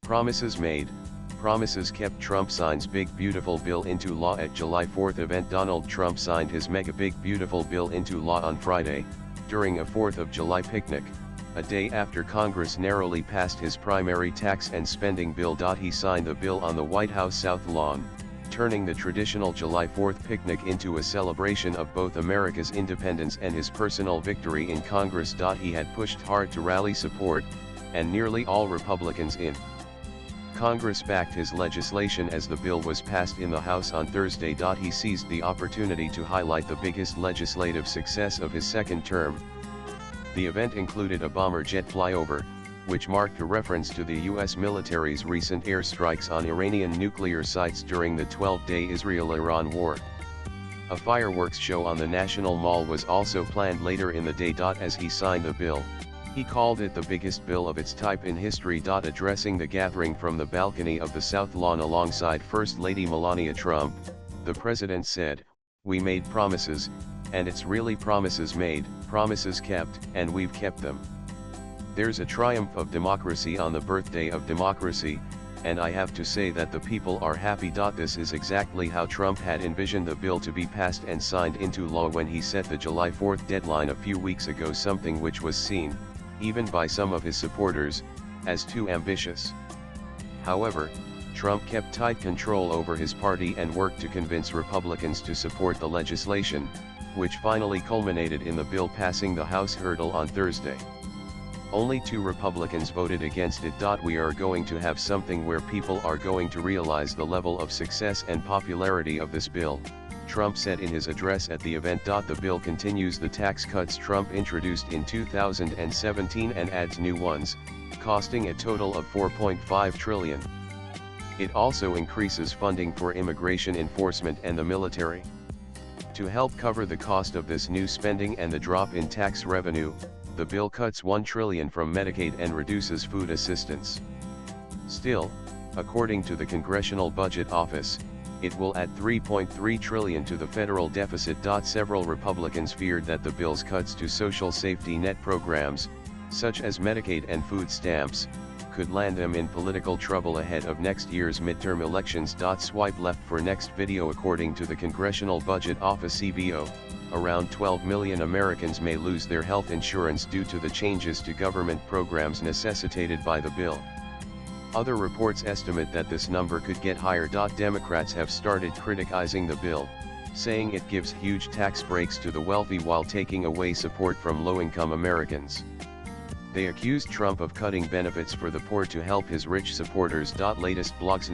Promises made, promises kept. Trump signs Big Beautiful Bill into law at July 4th event. Donald Trump signed his mega Big Beautiful Bill into law on Friday, during a 4th of July picnic, a day after Congress narrowly passed his primary tax and spending bill. He signed the bill on the White House South Lawn, turning the traditional July 4th picnic into a celebration of both America's independence and his personal victory in Congress. He had pushed hard to rally support, and nearly all Republicans in Congress backed his legislation as the bill was passed in the House on Thursday. He seized the opportunity to highlight the biggest legislative success of his second term. The event included a bomber jet flyover, which marked a reference to the U.S. military's recent airstrikes on Iranian nuclear sites during the 12-day Israel-Iran war. A fireworks show on the National Mall was also planned later in the day. As he signed the bill, he called it the biggest bill of its type in history. Addressing the gathering from the balcony of the South Lawn alongside First Lady Melania Trump, the president said, "We made promises, and it's really promises made, promises kept, and we've kept them. There's a triumph of democracy on the birthday of democracy, and I have to say that the people are happy." This is exactly how Trump had envisioned the bill to be passed and signed into law when he set the July 4th deadline a few weeks ago, something which was seen, even by some of his supporters, as too ambitious. However, Trump kept tight control over his party and worked to convince Republicans to support the legislation, which finally culminated in the bill passing the House hurdle on Thursday. Only 2 Republicans voted against it. We are going to have something where people are going to realize the level of success and popularity of this bill, Trump said in his address at the event. The bill continues the tax cuts Trump introduced in 2017 and adds new ones, costing a total of $4.5 trillion. It also increases funding for immigration enforcement and the military. To help cover the cost of this new spending and the drop in tax revenue, the bill cuts $1 trillion from Medicaid and reduces food assistance. Still, according to the Congressional Budget Office, it will add $3.3 trillion to the federal deficit. Several Republicans feared that the bill's cuts to social safety net programs, such as Medicaid and food stamps, could land them in political trouble ahead of next year's midterm elections. Swipe left for next video. According to the Congressional Budget Office (CBO), around 12 million Americans may lose their health insurance due to the changes to government programs necessitated by the bill. Other reports estimate that this number could get higher. Democrats have started criticizing the bill, saying it gives huge tax breaks to the wealthy while taking away support from low-income Americans. They accused Trump of cutting benefits for the poor to help his rich supporters. Latest blogs.